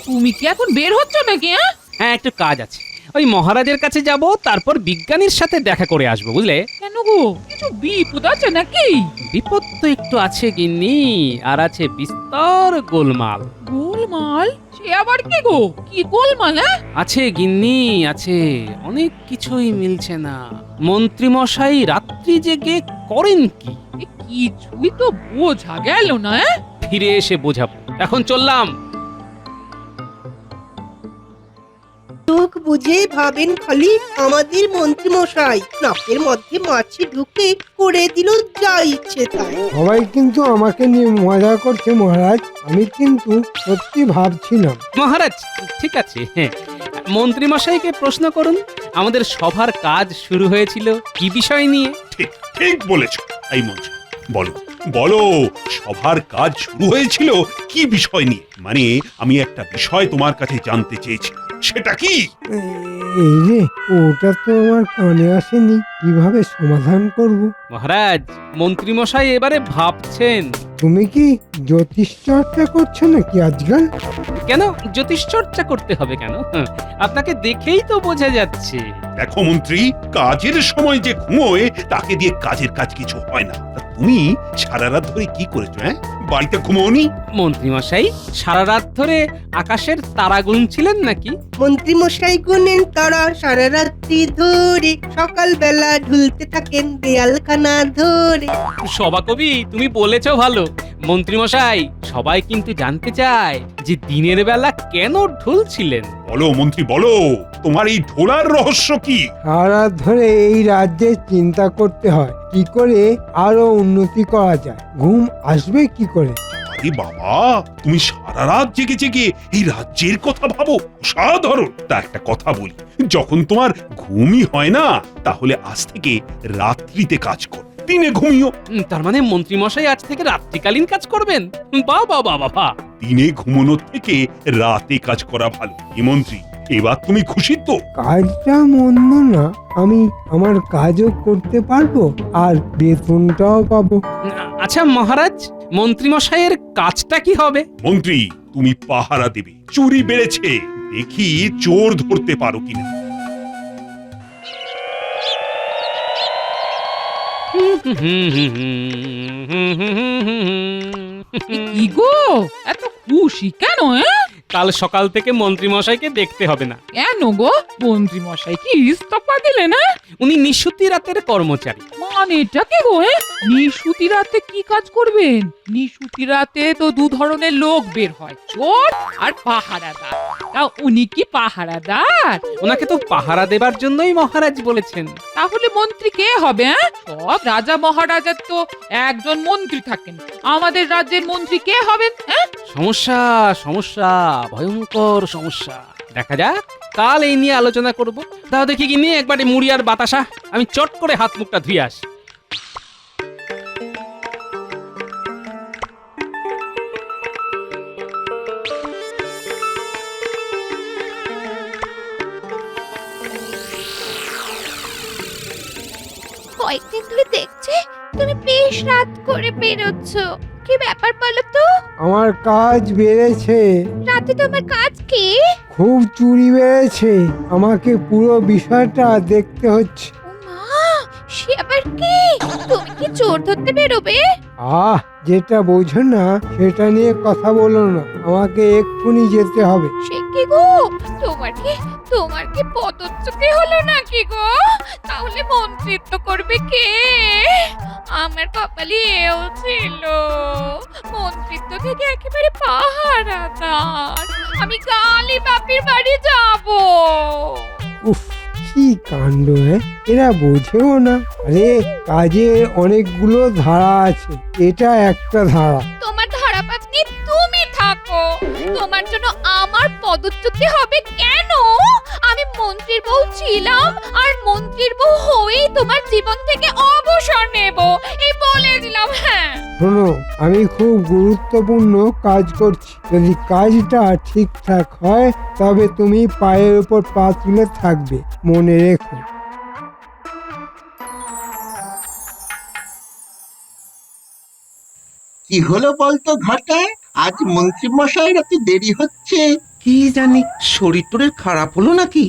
তুমি কি এখন বের হচ্ছ নাকি? হ্যাঁ হ্যাঁ, একটু কাজ আছে। ওই মহারাজের কাছে যাব, তারপর বিজ্ঞানীর সাথে দেখা করে আসবো, বুঝলে? কেন গো, কিছু বিপদ আছে নাকি? বিপদ তো একটু আছে গিন্নি, আর আছে বিস্তর গোলমাল। গোলমাল? সে আবার কি গো? কি গোলমাল? আছে গিন্নি, আছে। অনেক কিছুই মিলছে না। মন্ত্রী মশাই রাত্রি জেগে করেন কি? কিছুই তো বোঝা গেল না। ফিরে এসে বোঝাবো। এখন চললাম। চোখ বুঝে ভাবেন খালি আমাদের মন্ত্রী মশাই নাকের মধ্যে মাছি ঢুকে করে দিল যা ইচ্ছে তাই। সবাই কিন্তু আমাকে নিয়ে মজা করছে মহারাজ, আমি কিন্তু সত্যি ভাবছিলাম। মহারাজ, ঠিক আছে, হ্যাঁ, মন্ত্রী মশাইকে প্রশ্ন করুন। আমাদের সভার কাজ শুরু হয়েছিল কি বিষয় নিয়ে? ঠিক ঠিক বলেছ। এই মন্ত্রী, বলো বলো, সভার কাজ শুরু হয়েছিল কি বিষয় নিয়ে? মানে আমি একটা বিষয় তোমার কাছে জানতে চেয়েছি, সেটা কি? এই রে, ওটা তো আমার কানে আসেনি, কিভাবে সমাধান করব? মহারাজ, মন্ত্রী মশাই এবারে ভাবছেন। তুমি কি জ্যোতিষ চর্চা করছো নাকি আজকাল? কেন জ্যোতিষ চর্চা করতে হবে কেন? আপনাকে দেখেই তো বোঝা যাচ্ছে। দেখো মন্ত্রী, কাজের সময় যে ঘুমোয় তাকে দিয়ে কাজের কাজ কিছু হয় না। তা তুমি সারা রাত ধরে কি করেছো? হ্যাঁ, বাড়িতে ঘুমোনি? মন্ত্রী মশাই সারা রাত ধরে আকাশের তারা গুনছিলেন নাকি? মন্ত্রী মশাই গুনেন তারা সারা রাত্রি ধরে, সকালবেলা ঢুলতে থাকেন দেয়ালখানা ধরে। সভাকবি, তুমি বলেছো ভালো। মন্ত্রী মশাই, সবাই কিন্তু জানতে চায় যে দিনের বেলা কেন ঢুলছিলেন। বলো মন্ত্রী, বলো, তোমার এই ঢোলার রহস্য কি? সারা ধরে এই রাজ্যে চিন্তা করতে হয় কি করে আরো উন্নতি করা যায়, ঘুম আসবে কি করে। আরে বাবা, তুমি সারা রাত জেগে জেগে এই রাজ্যের কথা ভাবো, অসাধারণ। তা একটা কথা বলি, যখন তোমার ঘুমই হয় না, তাহলে আজ থেকে রাত্রিতে কাজ করো, দিনে ঘুমিও। তার মানে মন্ত্রী মশাই আজ থেকে রাত্রিকালীন কাজ করবেন? বাহ বাহ বাহ বাহ বাহ। দিনে ঘুমানোর থেকে রাতে কাজ করা ভালো। কি মন্ত্রী, এবার তুমি খুশি তো? কাজটা মন্দ না, আমি আমার কাজও করতে পারবো আর বেতনটাও পাবো। আচ্ছা মহারাজ, মন্ত্রী মশাইয়ের কাজটা কি হবে? মন্ত্রী, তুমি পাহারা দেবে। চুরি বেড়েছে, দেখি চোর ধরতে পারো কিনা। কি গো, এত খুশি কেন? কাল সকাল থেকে মন্ত্রী মশাইকে দেখতে হবে না। কেন গো, মন্ত্রী মশাই কি ইস্তফা দিলেন? উনি নিশুতি রাতের কর্মচারী। মানেটা কি গো? নিশুতি রাতে কি কাজ করবেন? নিশুতি রাতে তো দু ধরনের লোক বের হয়, চোর আর পাহারাদার। তা উনি কি পাহারাদার? ওনাকে তো পাহারা দেবার জন্যই মহারাজ বলেছেন। তাহলে মন্ত্রী কে হবে? সব রাজা মহারাজার তো একজন মন্ত্রী থাকেন, আমাদের রাজ্যের মন্ত্রী কে হবেন? সমস্যা, সমস্যা, ভয়ঙ্কর সমস্যা। দেখা যাক, কাল এই নিয়ে আলোচনা করব। তাও দেখি কি নিয়ে একবারে মুড়ি আর বাতাসা, আমি চট করে হাত মুখটা ধুয়ে আসি। কয়েকদিন ধরে দেখছি তুমি বেশ রাত করে বেরোচ্ছ, কি ব্যাপার বলো তো? আমার কাজ বেড়েছে, রাতে তোমার কাজ কি? খুব চুরি বেড়েছে, আমাকে পুরো বিষয়টা দেখতে হচ্ছে। ও মা, সে আবার কি? তুমি কি চোর ধরতে বেরোবে? যেটা বোঝো না সেটা নিয়ে কথা বলো না, আমাকে এক্ষুনি যেতে হবে। সে কি গো, তোমার কি পদচ্যুতি হলো নাকি গো? তাহলে মন্ত্রিত্ব করবে কে? আমার কপালে এও ছিল, মন্ত্রিত্ব থেকে একেবারে পাহারাদার। আমি কালই বাপির বাড়ি যাব। উফ, কি কাণ্ড! এরা বোঝেও না। আরে কাজে অনেকগুলো ধারা আছে, এটা একটা ধারা। তোমার ধারা পাতনি তুমি থাকো, তোমার জন্য আমার পদচ্যুতি হবে কেন? আমি মন্ত্রীর বউ ছিলাম, আর মন্ত্রীর বউ হয়েই তোমার জীবন থেকে অবসর নেব, এই বলে দিলাম। হ্যাঁ শোনো, আমি খুব গুরুত্বপূর্ণ কাজ করছি, যদি কাজটা ঠিকঠাক হয় তবে তুমি পায়ের উপর পা তুলে থাকবে, মনে রেখো। কি হলো বলতো ঘটা, আজ মন্ত্রী মশাইয়ের এত দেরি হচ্ছে? কি জানি শরীর টরীর খারাপ হলো নাকি?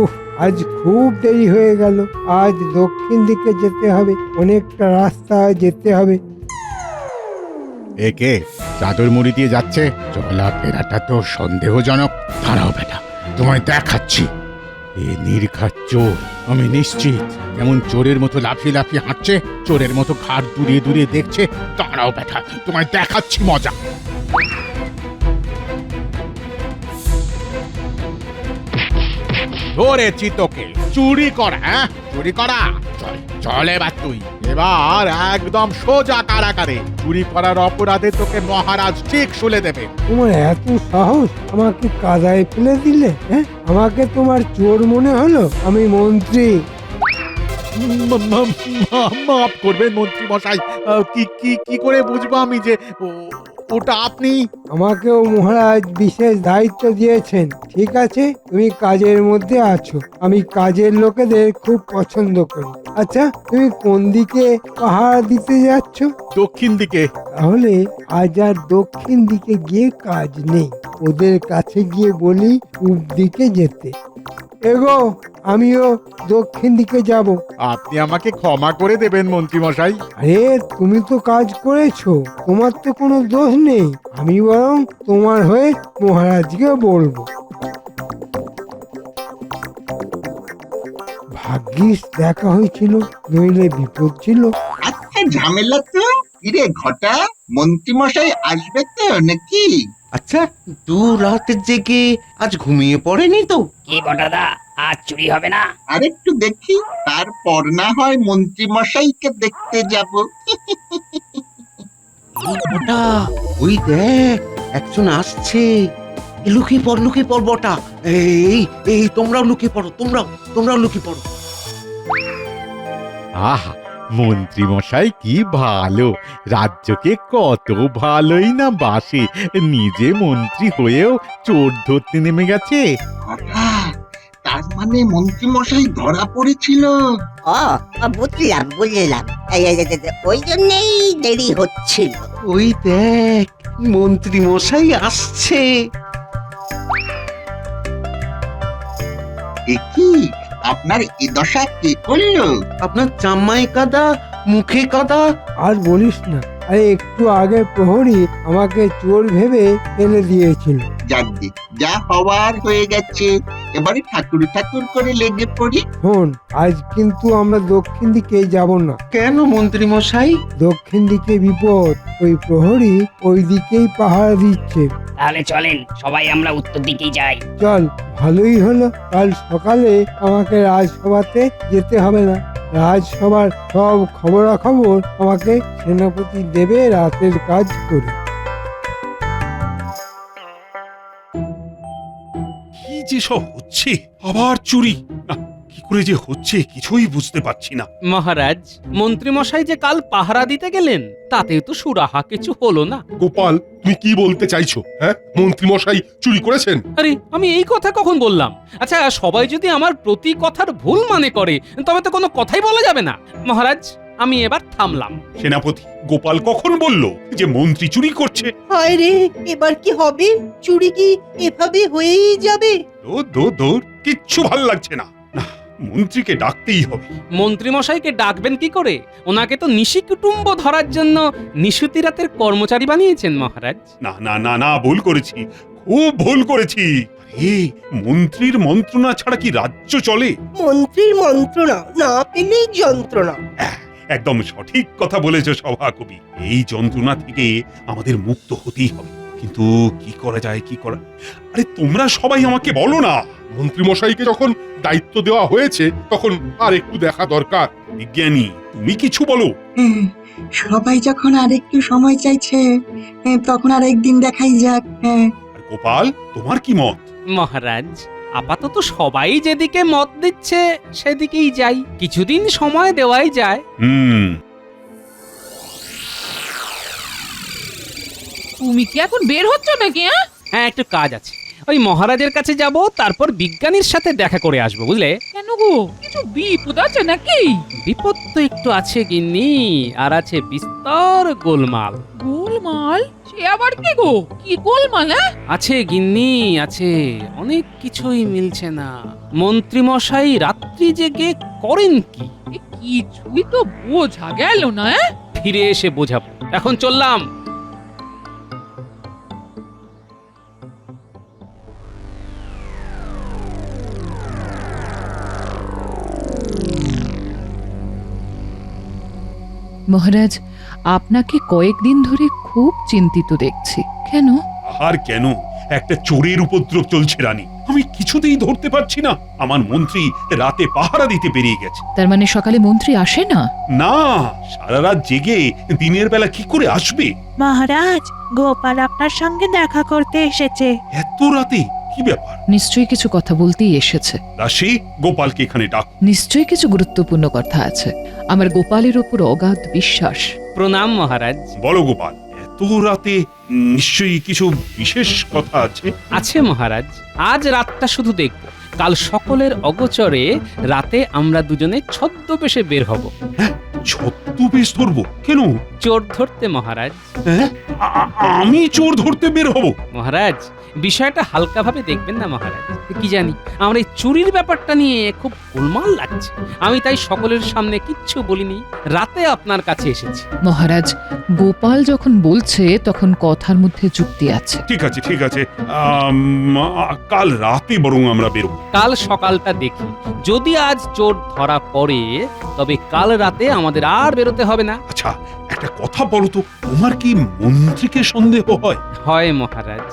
উফ, আজ খুব দেরি হয়ে গেল। আজ দক্ষিণ দিকে যেতে হবে, অনেকটা রাস্তা যেতে হবে। একে চাদর মুড়ি দিয়ে যাচ্ছে, চলাফেরাটা তো সন্দেহজনক। দাঁড়াও বেটা, তোমায় দেখাচ্ছি। এ নির্ঘাত চোর, আমি নিশ্চিত। কেমন চোরের মতো লাফিয়ে লাফিয়ে হাঁটছে, চোরের মতো ঘাট দুরিয়ে দুরিয়ে দেখছে। দাঁড়াও বেটা, তোমায় দেখাচ্ছি মজা। ধরেছি তোকে, চুরি করা। হ্যাঁ, চুরি করা। চল চল, এবার তুই এবার একদম সোজা কারাগারে। চুরি করার অপরাধে তোকে মহারাজ ঠিক শুলে দেবে। তোমার এত সাহস, আমাকে কাদায় ফেলে দিলে? হ্যাঁ, আমাকে তোমার চোর মনে হলো? আমি মন্ত্রী। মাফ করবেন মন্ত্রী মশাই, কি কি কি করে বুঝবো আমি যে ওটা আপনি? আমাকেও মহারাজ বিশেষ দায়িত্ব দিয়েছেন। ঠিক আছে, তুমি কাজের মধ্যে আছো। আমি কাজের লোকেদের খুব পছন্দ করি। আচ্ছা, তুমি কোন দিকে পাহাড় দিতে যাচ্ছ? দক্ষিণ দিকে। তাহলে আজ আর দক্ষিণ দিকে গিয়ে কাজ নেই। ওদের কাছে গিয়ে বলি পূব দিকে যেতে। এগো, আমিও দক্ষিণ দিকে যাব। আপনি আমাকে ক্ষমা করে দেবেন মন্ত্রী মশাই। আরে, তুমি তো কাজ করেছো, তোমার তো কোনো দোষ নেই। আমি বরং তোমার হয়ে মহারাজকে বলবো। ভাগ্যিস দেখা হয়েছিল, নইলে বিপদ ছিল। আচ্ছা, ঝামেলা তো কিরে ঘটা, মন্ত্রী মশাই আসবে তো নাকি? আচ্ছা, দু রাত জেগে আজ ঘুমিয়ে পড়েনি তো? কি বটাদা, আজ চুরি হবে না? আরেকটু দেখি, তারপর না হয় মন্ত্রী মশাইকে দেখতে যাব। বটা, ওই দেখ, একজন আসছে। লুকিয়ে পড় বটা। এই এই, তোমরাও লুকিয়ে পড়ো, তোমরাও লুকিয়ে পড়ো। আহা, মন্ত্রী মশাই কি ভালো, রাজ্যকে কত ভালোই না বাসে। নিজে মন্ত্রী হয়েও চোর ধরতে নেমে গেছে। ঘটা, তার মানে মন্ত্রী মশাই ধরা পড়েছিল। বুঝলাম। ওই জন্যই দেরি হচ্ছিল। ওই দেখ, মন্ত্রী মশাই আসছে। এ কি, আপনার এ দশা কে করলো? আপনার জামায় কাদা, মুখে কাদা। আর বলিস না, আরে একটু আগে প্রহরী আমাকে চোর ভেবে ফেলে দিয়েছিল। যাকগে, যা হওয়ার হয়ে গেছে। এবারে ঠাকুর ঠাকুর করে লেগে পড়ি। শোন, আজ কিন্তু আমরা দক্ষিণ দিকে যাব না। কেন মন্ত্রী মশাই? দক্ষিণ দিকে বিপদ। ওই প্রহরী ওই দিকেই পাহারা দিচ্ছে। তাহলে চলেন, সবাই আমরা উত্তর দিকেই যাই। চল, ভালোই হলো। কাল সকালে আমাকে রাজসভাতে যেতে হবে না। রাজসভার সব খবরাখবর আমাকে সেনাপতি দেবে রাতের কাজ করে। কি যে সব হচ্ছে, আবার চুরি। না, কি করে যে হচ্ছে কিছুই বুঝতে পারছি না। মহারাজ, মন্ত্রী মশাই যে কাল পাহারা দিতে গেলেন, তাতেও তো সুরাহা কিছু হলো না। গোপাল, তুমি কি বলতে চাইছো? হ্যাঁ, মন্ত্রী মশাই চুরি করেছেন? আরে, আমি এই কথা কখন বললাম? আচ্ছা, সবাই যদি আমার প্রতি কথার ভুল মানে করে, তবে তো কোনো কথাই বলা যাবে না। মহারাজ, আমি এবার থামলাম। সেনাপতি, গোপাল কখন বলল যে মন্ত্রী চুরি করছে? হায় রে, এবার কি হবে? চুরি কি এভাবে হয়েই যাবে? দূর, কিচ্ছু ভাল লাগছে না। না, মন্ত্রীকে ডাকতেই হবে। মন্ত্রী মশাইকে ডাকবেন কি করে? ওনাকে তো নিশি কুটুম্ব ধরার জন্য নিশুতি রাতের কর্মচারী বানিয়েছেন মহারাজ। না, ভুল করেছি, খুব ভুল করেছি। আরে, মন্ত্রীর মন্ত্রণা ছাড়া কি রাজ্য চলে? মন্ত্রীর মন্ত্রণা না পেলেই যন্ত্রণা। একদম সঠিক কথা বলেছ সভাকবি। এই যন্ত্রণা থেকে আমাদের মুক্ত হতেই হবে। কিন্তু কি করা যায়, কি করা? আরে, তোমরা সবাই আমাকে বলো না। মন্ত্রী মশাইকে যখন দায়িত্ব দেওয়া হয়েছে, তখন আর একটু দেখা দরকার। বিজ্ঞানী, তুমি কিছু বলো। সবাই যখন আরেকটু সময় চাইছে, তখন আর একদিন দেখাই যাক। আর গোপাল, তোমার কি মত? মহারাজ, আপাতত সবাই যেদিকে মত দিচ্ছে সেদিকেই যাই। কিছুদিন সময় দেওয়াই যায়। তুমি কি এখন বের হচ্ছ নাকি? হ্যাঁ, একটু কাজ আছে। ওই মহারাজের কাছে যাব, তারপর বিজ্ঞানীর সাথে দেখা করে আসবো, বুঝলে? কেন গো, কিছু বিপদ আছে নাকি? বিপদ তো একটু আছে গিন্নি, আর আছে বিস্তর গোলমাল। গোলমাল? সে আবার কি গো? কি গোলমাল? আছে গিন্নি আছে, অনেক কিছুই মিলছে না। মন্ত্রী মশাই রাত্রি জেগে করেন কি? কিছুই তো বোঝা গেল না। ফিরে এসে বোঝাবো, এখন চললাম। মহারাজ, আপনাকে কয়েকদিন ধরে খুব চিন্তিত দেখছি, কেন? আর কেন? একটা চোরের উপদ্রব চলছে রানী, আমি কিছুতেই ধরতে পারছি না। আমার মন্ত্রী রাতে পাহারা দিতে বেরিয়ে গেছে। তার মানে সকালে মন্ত্রী আসে না? না, সারা রাত জেগে দিনের বেলা কি করে আসবে? মহারাজ, গোপাল আপনার সঙ্গে দেখা করতে এসেছে। এত রাতে? কি ব্যাপার? নিশ্চয়ই কিছু কথা বলতেই এসেছে। দাসী, গোপালকে এখানে ডাক। নিশ্চয়ই কিছু গুরুত্বপূর্ণ কথা আছে। আমার গোপালের উপর অগাধ বিশ্বাস। প্রণাম মহারাজ। বলো গোপাল, এত রাতে নিশ্চয়ই কিছু বিশেষ কথা আছে। আছে মহারাজ, আজ রাতটা শুধু দেখব। কাল সকলের অগোচরে রাতে আমরা দুজনে ছদ্মবেশে বের হব। ছদ্মবেশ ধরবো? কেন? চোর ধরতে মহারাজ। আমি চোর ধরতে বের হব? মহারাজ, বিষয়টা হালকাভাবে দেখবেন না মহারাজ। কি জানি আমার এই চুরির ব্যাপারটা নিয়ে খুব গোলমাল লাগছে। আমি তাই সকলের সামনে কিচ্ছু বলিনি, রাতে আপনার কাছে এসেছি। মহারাজ, গোপাল যখন বলছে তখন কথার মধ্যে যুক্তি আছে। ঠিক আছে ঠিক আছে, কাল রাতে বরং আমরা বেরোবো। কাল সকালটা দেখি, যদি আজ চোর ধরা পড়ে তবে কাল রাতে আমাদের আর বেরোতে হবে না। আচ্ছা, একটা কথা বলো তো, তোমার কি মন্ত্রীকে সন্দেহ হয়? হয় মহারাজ।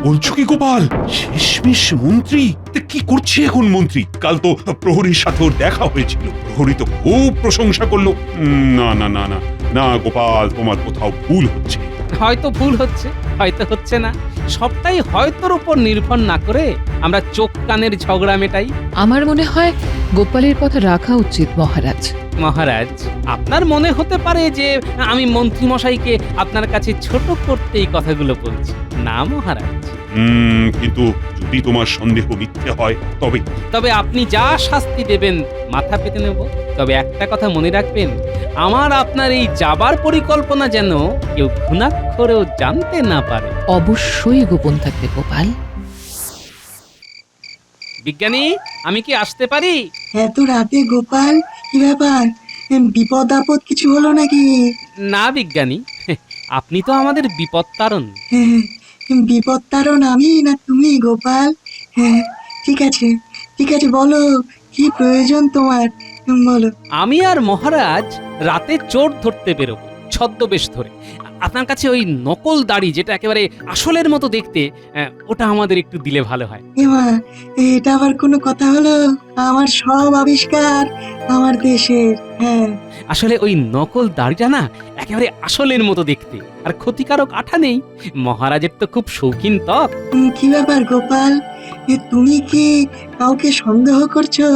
বলছো কি গোপাল? শেষমেশ মন্ত্রী? কি করছে এখন মন্ত্রী? কাল তো প্রহরীর সাথে ওর দেখা হয়েছিল, প্রহরী তো খুব প্রশংসা করলো। না না না না না গোপাল, তোমার কোথাও ভুল হচ্ছে। হয়তো ভুল হচ্ছে, হয়তো হচ্ছে না। সবটাই হয়তোর উপর নির্ভর না করে আমরা চোখ কানের ঝগড়া মেটাই। আমার মনে হয় গোপালের কথা রাখা উচিত মহারাজ। মহারাজ, আপনার মনে হতে পারে যে আমি মন্ত্রী মশাইকে আপনার কাছে ছোট করতে এই কথাগুলো বলছি। না মহারাজ। কিন্তু যদি তোমার সন্দেহ মিথ্যে হয় তবে? তবে আপনি যা শাস্তি দেবেন মাথা পেতে নেব। তবে একটা কথা মনে রাখবেন, আমার আপনার এই যাবার পরিকল্পনা যেন কেউ ঘুণাক্ষরেও জানতে না পারে। অবশ্যই গোপন থাকবে গোপাল। বিজ্ঞানী, আমি কি আসতে পারি? এত রাতে গোপাল, কি ব্যাপার? বিপদ আপদ কিছু হলো নাকি? না বিজ্ঞানী, আপনি তো আমাদের বিপদ তারণ। বিপদ তারণ আমি না তুমি গোপাল? হ্যাঁ, ঠিক আছে ঠিক আছে, বলো কি প্রয়োজন তোমার, বলো। আমি আর মহারাজ রাতে চোর ধরতে বেরোবো, ছদ্মবেশ ধরে। আপনার কাছে ওই নকল দাড়ি, যেটা একেবারে আসলের মতো দেখতে, ওটা আমাদের একটু দিলে ভালো হয়। এমা, এটা আবার কোনো কথা হলো? আমার সব আবিষ্কার আমার দেশের। হ্যাঁ, আসলে ওই নকল দাড়িটা না একেবারে আসলের মতো দেখতে, আর ক্ষতিকারক আঠা নেই। মহারাজের তো খুব শৌখিন ত্বক। কি ব্যাপার গোপাল, তুমি কি কাউকে সন্দেহ করছো?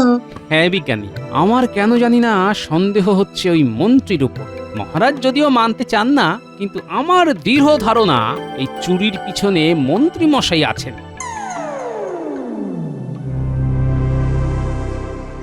হ্যাঁ বিজ্ঞানী, আমার কেন জানি না সন্দেহ হচ্ছে ওই মন্ত্রীর উপর। মহারাজ যদিও মানতে চান না, কিন্তু আমার দৃঢ় ধারণা এই চুরির পিছনে মন্ত্রী মশাই আছেন।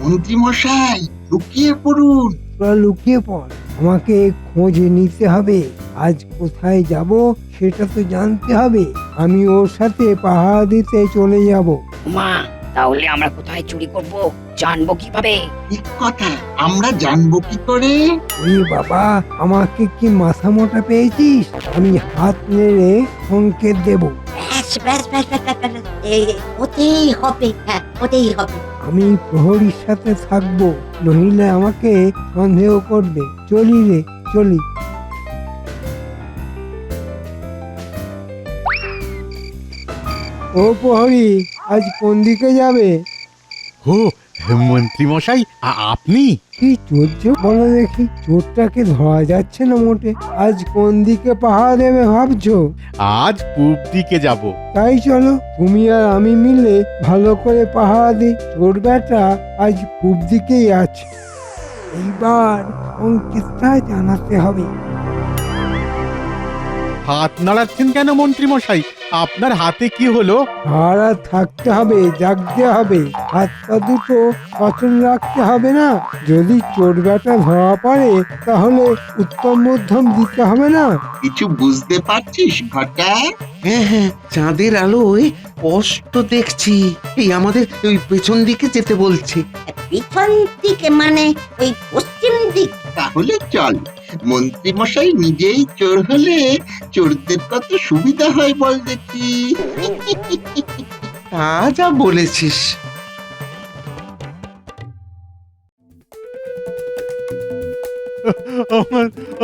মন্ত্রী মশাই, লুকিয়ে পড়ুন। তোরা লুকিয়ে পড়, আমাকে খোঁজ নিতে হবে। আজ কোথায় যাব সেটা তো জানতে হবে। আমি ওর সাথে পাহারা দিতে চলে যাব। মা, তাহলে আমরা কোথায় চুরি করব, জানবো কিভাবে? ঠিক কথা, আমরা জানবো কি করে? ওরে বাবা, আমাকে কি মাথা মোটা পেয়েছিস? আমি হাত নেড়ে সংকেত দেব। ব্যাস ব্যাস ব্যাস ব্যাস ব্যাস, ব্যাস। ওতেই হবে, হ্যাঁ ওতেই হবে। আমি প্রহরীর সাথে থাকবো, নইলে আমাকে সন্দেহ করবে। চলি রে, চলি। ও প্রহরী, আজ কোন দিকে যাবে? ও মন্ত্রী মশাই, আপনি? কি চোরছে বলো দেখি, চোরটাকে ধরা যাচ্ছে না মোটে। আজ কোন দিকে পাহারা দেবে ভাবছো? আজ পূব দিকে যাব। তাই চলো, তুমি আর আমি মিলে ভালো করে পাহারা দিই। চোর বেটা আজ পূব দিকেই আছে। এইবার সংকেতটা জানাতে হবে। হাত নাড়াচ্ছেন কেন মন্ত্রী মশাই? আপনার হাতে কি হলো? সারা থাকতে হবে, জাগতে হবে, হাত পা দুটো সচল রাখতে হবে না? যদি চোর বেটা ধরা পড়ে তাহলে উত্তম মধ্যম দিতে হবে না? কিছু বুঝতে পারছিস ঘটা? হ্যাঁ হ্যাঁ, চাঁদের আলোয় স্পষ্ট দেখছি। এই আমাদের ওই পেছন দিকে যেতে বলছে। পিছন দিকে মানে ওই পশ্চিম দিক। তাহলে চল, মন্ত্রী মশাই নিজেই চোর হলে চোরদের কত সুবিধা হয় বল দেখি। তা যা বলেছিস।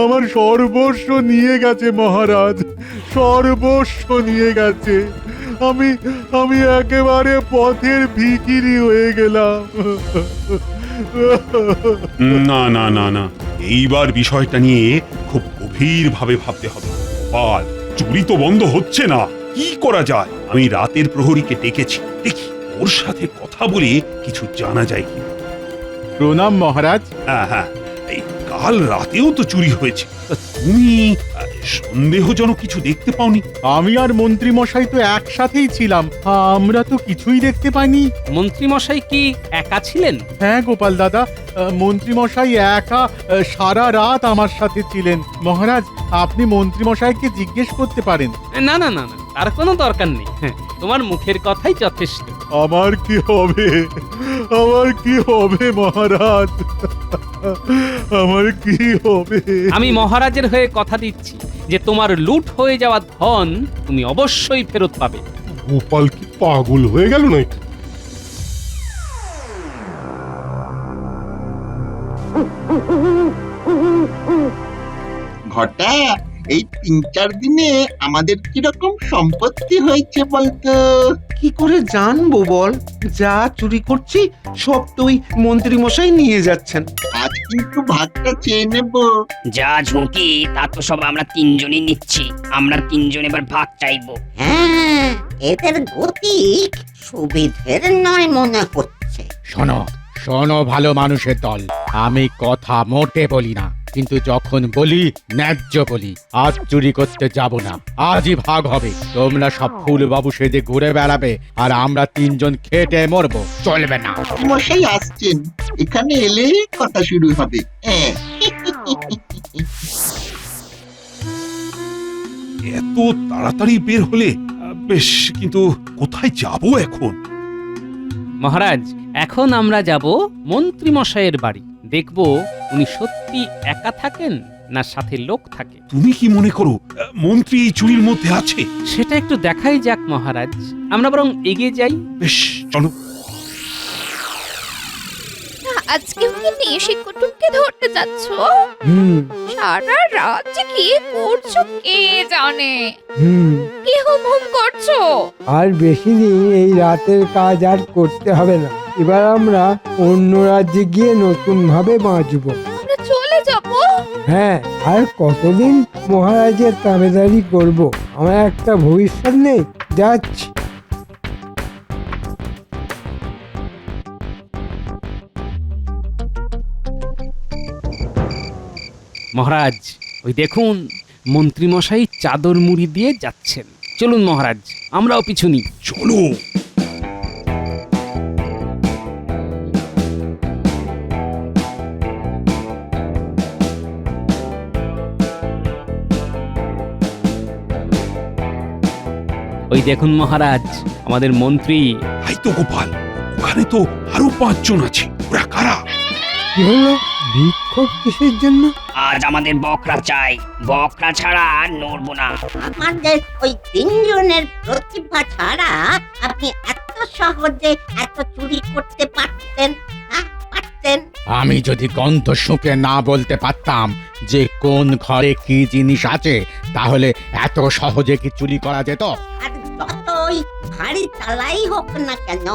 আমার সর্বস্ব নিয়ে গেছে মহারাজ, সর্বস্ব নিয়ে গেছে। আমি একেবারে পথের ভিখিরি হয়ে গেলাম। না না না না, এইবার বিষয়টা নিয়ে খুব গভীরভাবে ভাবতে হবে। গোপাল, চুরি তো বন্ধ হচ্ছে না, কি করা যায়? আমি রাতের প্রহরীকে ডেকেছি, দেখি ওর সাথে কথা বলে কিছু জানা যায় কি। প্রণাম মহারাজ। হ্যাঁ হ্যাঁ, এই কাল রাতেও তো চুরি হয়েছে, তা তুমি সন্দেহজনক কিছু দেখতে পাওনি? আমি আর মন্ত্রী মশাই তো একসাথেই ছিলাম, আমরা তো কিছুই দেখতে পাইনি। মন্ত্রী মশাই কি একা ছিলেন? হ্যাঁ গোপাল দাদা, মন্ত্রী মশাই একা সারা রাত আমার সাথে ছিলেন। মহারাজ, আপনি মন্ত্রী মশাইকে জিজ্ঞেস করতে পারেন। না না না না, তার কোনো দরকার নেই। হ্যাঁ, তোমার মুখের কথাই যথেষ্ট। আমার কি হবে, আমার কি হবে মহারাজ, আমার কি হবে? আমি মহারাজের হয়ে কথা দিচ্ছি যে তোমার লুট হয়ে যাওয়া ধন তুমি অবশ্যই ফেরত পাবে। গোপাল কি পাগল হয়ে গেল নাকি? ঘটা, এই ৩-৪ দিনে আমাদের কিরকম সম্পত্তি হয়েছে বলতো? কি করে জানবো বল? যা চুরি করছি সব তো ওই মন্ত্রী মশাই নিয়ে যাচ্ছেন। আজ কিন্তু ভাগটা চেয়ে নেব। যা ঝুঁকি তা তো সব আমরা তিনজনই নিচ্ছি। আমরা তিনজন এবার ভাগ চাইবো। হ্যাঁ, এদের গতি সুবিধের নয় মনে হচ্ছে। শোনো শোনো ভালো মানুষের দল, আমি কথা মোটে বলি না, কিন্তু যখন বলি ন্যায্য বলি। আজ চুরি করতে যাব না, আজই ভাগ হবে। তোমরা সব ফুল বাবু সেজে ঘুরে বেড়াবে আর আমরা তিনজন খেটে মরবো, চলবে না। মশাই আসছেন, এখানে এলেই কথা শুরু হবে। হ্যাঁ, এত তাড়াতাড়ি বের হলে বেশ, কিন্তু কোথায় যাব এখন? মহারাজ, এখন আমরা যাব মন্ত্রী মশাইয়ের বাড়ি। দেখব উনি সত্যি একা থাকেন না সাথে লোক থাকে। তুমি কি মনে করো মন্ত্রী এই চুরির মধ্যে আছে? সেটা একটু দেখাই যাক মহারাজ, আমরা বরং এগিয়ে যাই। বেশ, চলো। আজকে কি নিশি কুটুমকে ধরতে যাচ্ছ? সারা রাত যে কি করছো কে জানে। কি হুম হুম করছো? আর বেশি দিন এই রাতের কাজ আর করতে হবে না। এবার আমরা অন্য রাজ্যে গিয়ে নতুন ভাবে বাঁচবো। আমরা চলে যাব? হ্যাঁ, আর কতদিন মহারাজের তাবেদারি করব? আমার একটা ভবিষ্যৎ নেই, যাচ্ছি। মহারাজ, ওই দেখুন মন্ত্রী মশাই চাদর মুড়ি দিয়ে যাচ্ছেন। চলুন মহারাজ, আমরাও পিছু নিই। চলো। ওই দেখুন মহারাজ, আমাদের মন্ত্রী। তাই তো গোপাল, ওখানে তো আরো ৫ জন আছে। ওরা কারা? কি হলো? বিক্ষোভ কিসের জন্য? আজ আমাদের বকরা চাই, বকরা ছাড়া আর নড়বো না। আমাদের ওই ৩ জনের প্রতিভা ছাড়া আপনি এত সহজে এত চুরি করতে পারতেন? পারতেন? আমি যদি গন্ধ শুঁকে না বলতে পারতাম যে কোন ঘরে কি জিনিস আছে, তাহলে এত সহজে কি চুরি করা যেত? আর যতই ভারী তালাই হোক না কেন,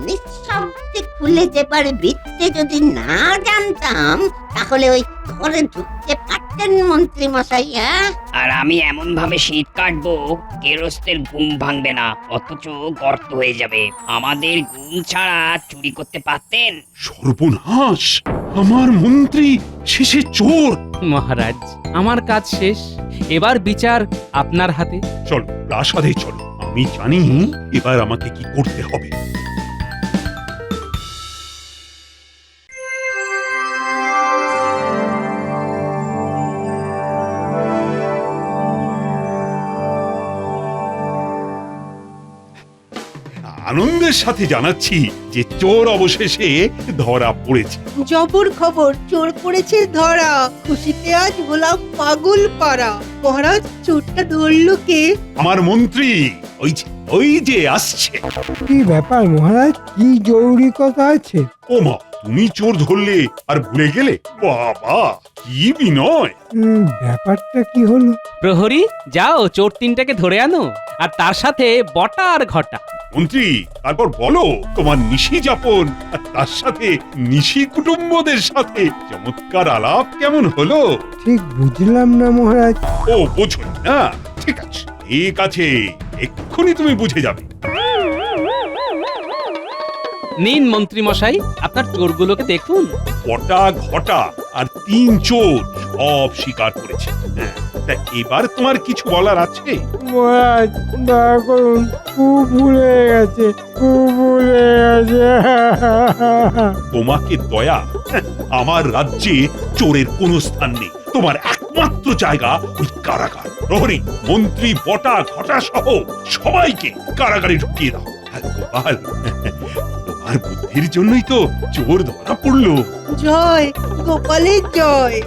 নিঃশব্দে খুলে যেবার বিদ্যে যদি না জানতাম, তাহলে ওই ঘরে ঢুকতে পারতাম কাটছেন মন্ত্রী মশাই? হ্যাঁ, আর আমি এমন ভাবে শীত কাটবো গেরস্তের ঘুম ভাঙবে না, অথচ গর্ত হয়ে যাবে। আমাদের ঘুম ছাড়া চুরি করতে পারতেন? সর্বনাশ, আমার মন্ত্রী শেষে চোর। মহারাজ, আমার কাজ শেষ, এবার বিচার আপনার হাতে। চলো প্রাসাদে চলো, আমি জানি এবার আমাকে কি করতে হবে। আনন্দের সাথে জানাচ্ছি যে চোর অবশেষে ধরা পড়েছে। জবর খবর, চোর পড়েছে ধরা। খুশিতে আজ হলাম পাগল পাড়া। মহারাজ, চোরটা ধরলো কে? আমার মন্ত্রী ওই যে আসছে। কি ব্যাপার মহারাজ, কি জরুরি কথা আছে? ওমা, তুমি চোর ধরলে আর ভুলে গেলে? বাবা, কি বিনয়! ব্যাপারটা কি হলো? প্রহরী, যাও চোর তিনটাকে ধরে আনো, আর তার সাথে বটা আর ঘটা। মন্ত্রী, তারপর বলো তোমার নিশি যাপন আর তার সাথে নিশি কুটুম্বদের সাথে চমৎকার আলাপ কেমন হলো? ঠিক বুঝলাম না মহারাজ। ও, বোঝো না? ঠিক আছে, ঠিক আছে, এক্ষুনি তুমি বুঝে যাবে। নিন মন্ত্রী মশাই, আপনার চোরগুলোকে দেখুন। বটা, ঘটা আর তিন চোর সব স্বীকার করেছে। হ্যাঁ, তা এবার তোমার কিছু বলার আছে? মহারাজ, দয়া করুন, খুব ভুল হয়ে গেছে, খুব ভুল হয়ে গেছে। তোমাকে দয়া? হ্যাঁ, আমার রাজ্যে চোরের কোনো স্থান নেই। তোমার একমাত্র জায়গা ওই কারাগার। প্রহরী, মন্ত্রী, বটা, ঘটা সহ সবাইকে কারাগারে ঢুকিয়ে দাও। আর গোপাল, তোমার বুদ্ধির জন্যই তো চোর ধরা পড়লো। জয় গোপালের জয়।